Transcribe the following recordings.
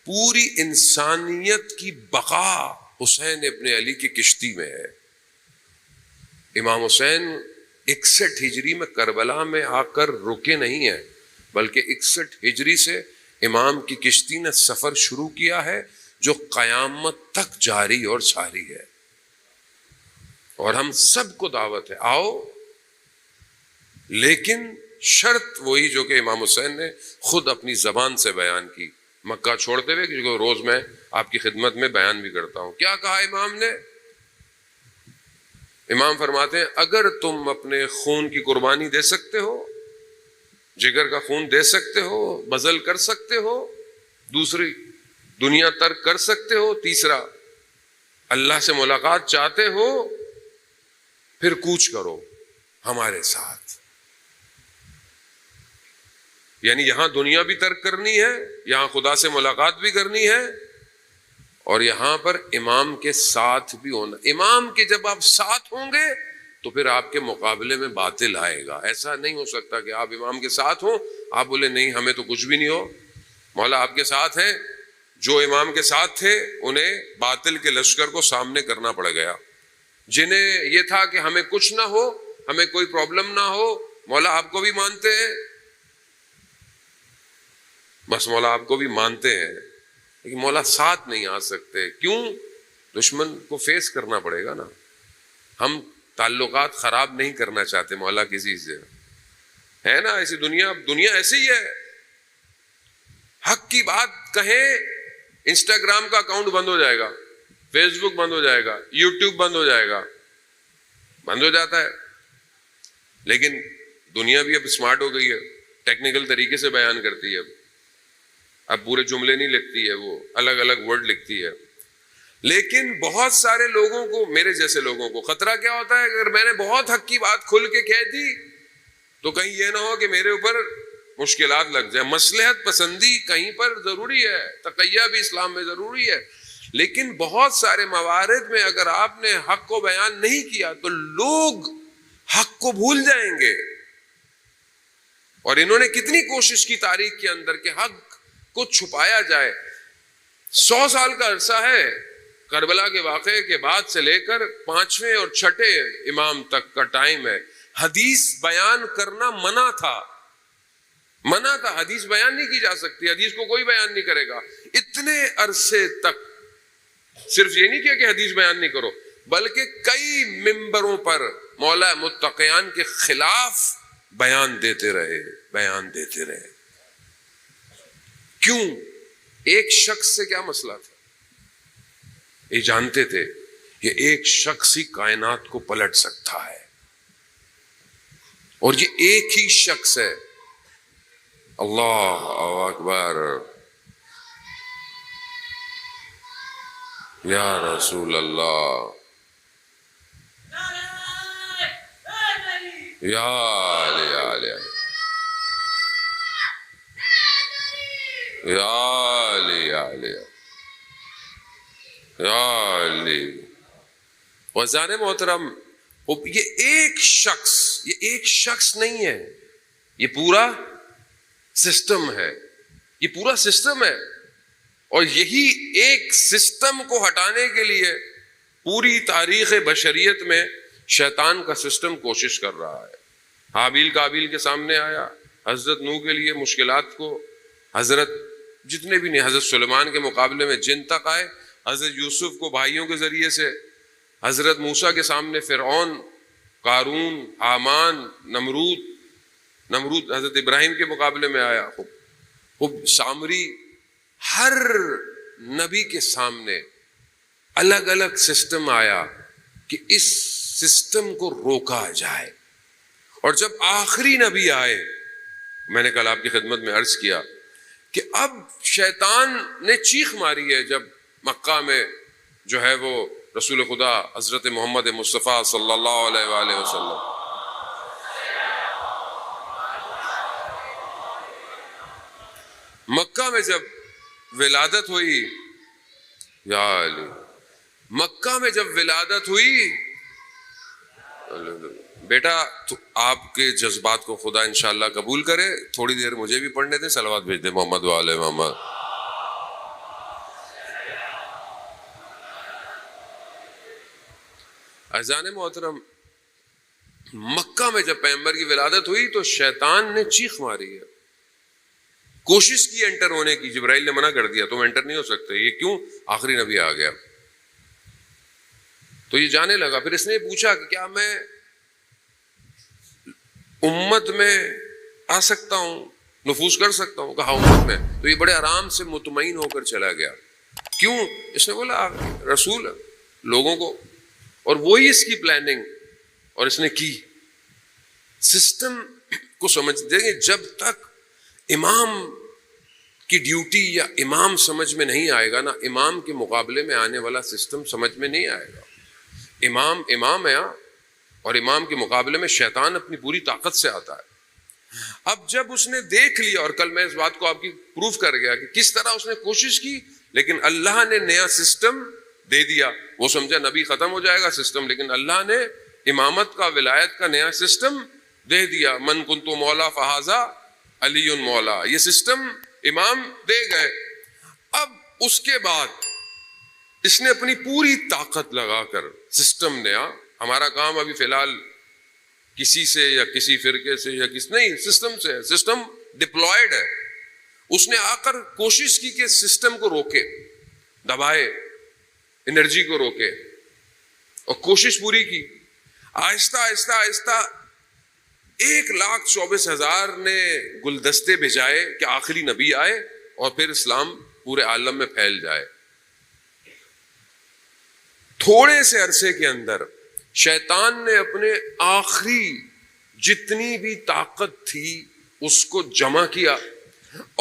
پوری انسانیت کی بقا حسین ابن علی کی کشتی میں ہے۔ امام حسین 61 ہجری میں کربلا میں آ کر رکے نہیں ہیں، بلکہ 61 ہجری سے امام کی کشتی نے سفر شروع کیا ہے جو قیامت تک جاری اور ساری ہے۔ اور ہم سب کو دعوت ہے، آؤ، لیکن شرط وہی جو کہ امام حسین نے خود اپنی زبان سے بیان کی مکہ چھوڑتے ہوئے، کہ روز میں آپ کی خدمت میں بیان بھی کرتا ہوں۔ کیا کہا امام نے؟ امام فرماتے ہیں اگر تم اپنے خون کی قربانی دے سکتے ہو، جگر کا خون دے سکتے ہو، بذل کر سکتے ہو، دوسری دنیا ترک کر سکتے ہو، تیسرا اللہ سے ملاقات چاہتے ہو، پھر کوچ کرو ہمارے ساتھ۔ یعنی یہاں دنیا بھی ترک کرنی ہے، یہاں خدا سے ملاقات بھی کرنی ہے، اور یہاں پر امام کے ساتھ بھی ہونا۔ امام کے جب آپ ساتھ ہوں گے تو پھر آپ کے مقابلے میں باطل آئے گا۔ ایسا نہیں ہو سکتا کہ آپ امام کے ساتھ ہوں، آپ بولے نہیں ہمیں تو کچھ بھی نہیں ہو۔ مولا آپ کے ساتھ ہیں، جو امام کے ساتھ تھے انہیں باطل کے لشکر کو سامنے کرنا پڑ گیا۔ جنہیں یہ تھا کہ ہمیں کچھ نہ ہو، ہمیں کوئی پرابلم نہ ہو، مولا آپ کو بھی مانتے ہیں، بس مولا آپ کو بھی مانتے ہیں، لیکن مولا ساتھ نہیں آ سکتے۔ کیوں؟ دشمن کو فیس کرنا پڑے گا نا۔ ہم تعلقات خراب نہیں کرنا چاہتے مولا کسی سے، ہے نا؟ ایسی دنیا ایسی ہی ہے۔ حق کی بات کہیں، انسٹاگرام کا اکاؤنٹ بند ہو جائے گا، فیس بک بند ہو جائے گا، یوٹیوب بند ہو جائے گا، بند ہو جاتا ہے۔ لیکن دنیا بھی اب اسمارٹ ہو گئی ہے، ٹیکنیکل طریقے سے بیان کرتی ہے، اب پورے جملے نہیں لکھتی ہے، وہ الگ الگ ورڈ لکھتی ہے۔ لیکن بہت سارے لوگوں کو، میرے جیسے لوگوں کو خطرہ کیا ہوتا ہے، اگر میں نے بہت حق کی بات کھل کے کہہ دی تو کہیں یہ نہ ہو کہ میرے اوپر مشکلات لگ جائے۔ مصلحت پسندی کہیں پر ضروری ہے، تقیہ بھی اسلام میں ضروری ہے، لیکن بہت سارے موارد میں اگر آپ نے حق کو بیان نہیں کیا تو لوگ حق کو بھول جائیں گے۔ اور انہوں نے کتنی کوشش کی تاریخ کے اندر کہ حق کو چھپایا جائے۔ 100 سال کا عرصہ ہے کربلا کے واقعے کے بعد سے لے کر 5ویں اور 6ٹھے امام تک کا ٹائم ہے۔ حدیث بیان کرنا منع تھا، حدیث بیان نہیں کی جا سکتی، حدیث کو کوئی بیان نہیں کرے گا۔ اتنے عرصے تک صرف یہ نہیں کیا کہ حدیث بیان نہیں کرو، بلکہ کئی ممبروں پر مولا متقیان کے خلاف بیان دیتے رہے۔ کیوں؟ ایک شخص سے کیا مسئلہ تھا؟ یہ جانتے تھے کہ ایک شخص ہی کائنات کو پلٹ سکتا ہے، اور یہ ایک ہی شخص ہے۔ اللہ اکبر، یا رسول اللہ، یا علی علی یا علی علی یا علی۔ وزان محترم، یہ ایک شخص نہیں ہے، یہ پورا سسٹم ہے، یہ پورا سسٹم ہے۔ اور یہی ایک سسٹم کو ہٹانے کے لیے پوری تاریخ بشریت میں شیطان کا سسٹم کوشش کر رہا ہے۔ حابیل قابیل کے سامنے آیا، حضرت نوح کے لیے مشکلات کو، حضرت جتنے بھی نہیں، حضرت سلیمان کے مقابلے میں جن تک آئے، حضرت یوسف کو بھائیوں کے ذریعے سے، حضرت موسیٰ کے سامنے فرعون، قارون، حامان، نمرود حضرت ابراہیم کے مقابلے میں آیا، خب سامری۔ ہر نبی کے سامنے الگ الگ سسٹم آیا کہ اس سسٹم کو روکا جائے۔ اور جب آخری نبی آئے، میں نے کل آپ کی خدمت میں عرض کیا کہ اب شیطان نے چیخ ماری ہے جب مکہ میں جو ہے وہ رسول خدا حضرت محمد مصطفیٰ صلی اللہ علیہ وآلہ وسلم مکہ میں جب ولادت ہوئی، یا علی، مکہ میں جب ولادت ہوئی، بیٹا آپ کے جذبات کو خدا انشاءاللہ قبول کرے، تھوڑی دیر مجھے بھی پڑھنے دیں، صلوات بھیج دیں محمد وعلى محمد۔ عزیزان محترم، مکہ میں جب پیغمبر کی ولادت ہوئی تو شیطان نے چیخ ماری ہے، کوشش کی انٹر ہونے کی، جبرائیل نے منع کر دیا، تم انٹر نہیں ہو سکتے۔ یہ کیوں؟ آخری نبی آ گیا۔ تو یہ جانے لگا، پھر اس نے پوچھا کہ کیا میں امت میں آ سکتا ہوں، نفوذ کر سکتا ہوں؟ کہا امت میں۔ تو یہ بڑے آرام سے مطمئن ہو کر چلا گیا۔ کیوں؟ اس نے بولا رسول لوگوں کو، اور وہی اس کی پلاننگ، اور اس نے کی۔ سسٹم کو سمجھ دیں گے، جب تک امام کی ڈیوٹی یا امام سمجھ میں نہیں آئے گا نا، امام کے مقابلے میں آنے والا سسٹم سمجھ میں نہیں آئے گا۔ امام ہے، اور امام کے مقابلے میں شیطان اپنی پوری طاقت سے آتا ہے۔ اب جب اس نے دیکھ لیا، اور کل میں اس بات کو آپ کی پروف کر گیا کہ کس طرح اس نے کوشش کی، لیکن اللہ نے نیا سسٹم دے دیا۔ وہ سمجھا نبی ختم ہو جائے گا سسٹم، لیکن اللہ نے امامت کا، ولایت کا نیا سسٹم دے دیا۔ من کنت مولا فہذا علی مولا، یہ سسٹم امام دے گئے۔ اب اس کے بعد اس نے اپنی پوری طاقت لگا کر سسٹم نیا، ہمارا کام ابھی فی الحال کسی سے یا کسی فرقے سے یا نہیں، سسٹم سے ہے، سسٹم ڈپلائیڈ ہے۔ اس نے آ کر کوشش کی کہ سسٹم کو روکے، دبائے، انرجی کو روکے، اور کوشش پوری کی۔ آہستہ آہستہ آہستہ 1,24,000 نے گلدستے بھیجائے کہ آخری نبی آئے اور پھر اسلام پورے عالم میں پھیل جائے۔ تھوڑے سے عرصے کے اندر شیطان نے اپنے آخری جتنی بھی طاقت تھی اس کو جمع کیا،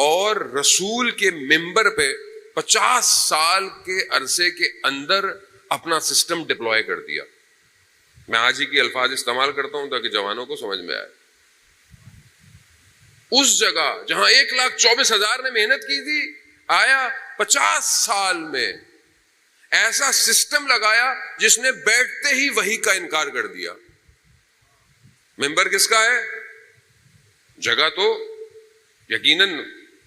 اور رسول کے ممبر پہ 50 سال کے عرصے کے اندر اپنا سسٹم ڈپلوائے کر دیا۔ میں آج ہی کے الفاظ استعمال کرتا ہوں تاکہ جوانوں کو سمجھ میں آئے۔ اس جگہ جہاں 1,24,000 نے محنت کی تھی، آیا 50 سال میں ایسا سسٹم لگایا جس نے بیٹھتے ہی وحی کا انکار کر دیا۔ ممبر کس کا ہے؟ جگہ تو یقیناً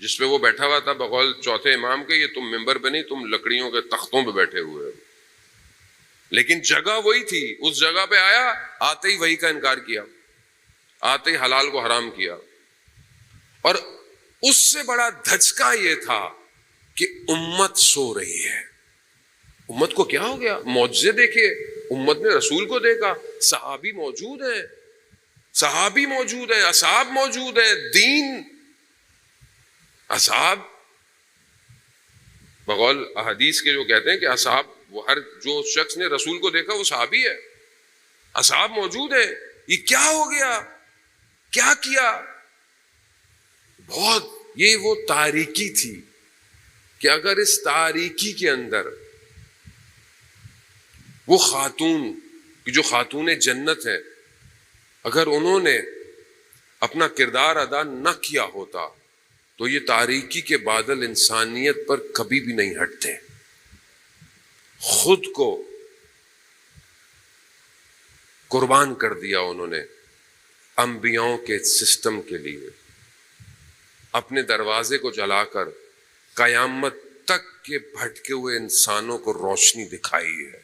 جس پہ وہ بیٹھا ہوا تھا بقول چوتھے امام کے، یہ تم ممبر پہ نہیں، تم لکڑیوں کے تختوں پہ بیٹھے ہوئے ہو، لیکن جگہ وہی تھی۔ اس جگہ پہ آیا، آتے ہی وحی کا انکار کیا، آتے ہی حلال کو حرام کیا۔ اور اس سے بڑا دھچکا یہ تھا کہ امت سو رہی ہے۔ امت کو کیا ہو گیا؟ معجزے دیکھے، امت نے رسول کو دیکھا، صحابی موجود ہیں، اصحاب موجود ہیں، دین اصحاب بقول احادیث کے جو کہتے ہیں کہ اصحاب، وہ ہر جو شخص نے رسول کو دیکھا وہ صحابی ہے، اصحاب موجود ہیں۔ یہ کیا ہو گیا؟ کیا کیا؟ بہت یہ وہ تاریکی تھی کہ اگر اس تاریکی کے اندر وہ خاتون کی جو خاتون جنت ہے، اگر انہوں نے اپنا کردار ادا نہ کیا ہوتا تو یہ تاریکی کے بادل انسانیت پر کبھی بھی نہیں ہٹتے۔ خود کو قربان کر دیا انہوں نے انبیاؤں کے سسٹم کے لیے، اپنے دروازے کو جلا کر قیامت تک کے بھٹکے ہوئے انسانوں کو روشنی دکھائی ہے۔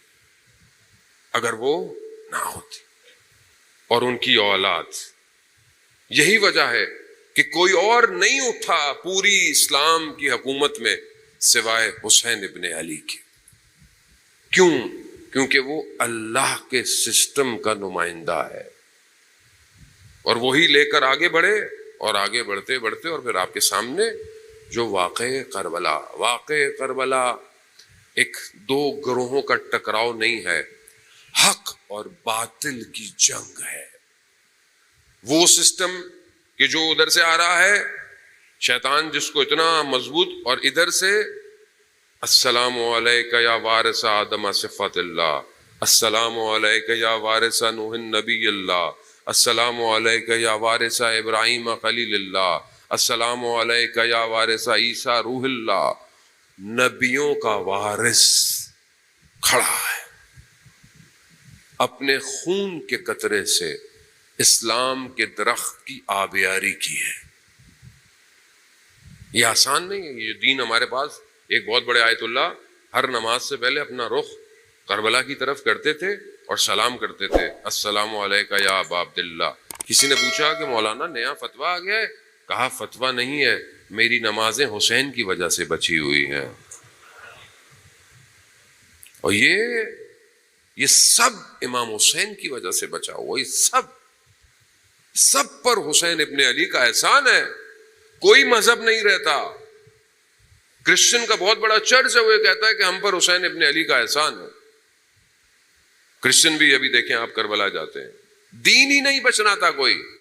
اگر وہ نہ ہوتی اور ان کی اولاد، یہی وجہ ہے کہ کوئی اور نہیں اٹھا پوری اسلام کی حکومت میں سوائے حسین ابن علی کے۔ کیوں؟ کیونکہ وہ اللہ کے سسٹم کا نمائندہ ہے، اور وہی لے کر آگے بڑھے، اور آگے بڑھتے بڑھتے اور پھر آپ کے سامنے جو واقع کربلا ایک دو گروہوں کا ٹکراؤ نہیں ہے، حق اور باطل کی جنگ ہے۔ وہ سسٹم کہ جو ادھر سے آ رہا ہے، شیطان جس کو اتنا مضبوط، اور ادھر سے السلام علیکہ یا وارث آدم صفات اللہ، السلام علیکہ یا وارث نوح نبی اللہ، السلام علیکہ یا وارث ابراہیم خلیل اللہ، السلام علیکہ یا وارث عیسیٰ روح اللہ۔ نبیوں کا وارث کھڑا ہے، اپنے خون کے قطرے سے اسلام کے درخت کی آبیاری کی ہے۔ یہ آسان نہیں ہے یہ دین ہمارے پاس۔ ایک بہت بڑے آیت اللہ ہر نماز سے پہلے اپنا رخ کربلا کی طرف کرتے تھے، اور سلام کرتے تھے، السلام علیکم یا ابا عبداللہ۔ کسی نے پوچھا کہ مولانا نیا فتویٰ آ گیا ہے؟ کہا فتویٰ نہیں ہے، میری نمازیں حسین کی وجہ سے بچی ہوئی ہیں۔ اور یہ سب امام حسین کی وجہ سے بچا ہوا، یہ سب پر حسین ابن علی کا احسان ہے۔ کوئی مذہب نہیں رہتا۔ کرسچن کا بہت بڑا چرچ ہے، وہ یہ کہتا ہے کہ ہم پر حسین ابن علی کا احسان ہے۔ کرسچن بھی ابھی دیکھیں آپ کربلا جاتے ہیں، دین ہی نہیں بچنا تھا کوئی۔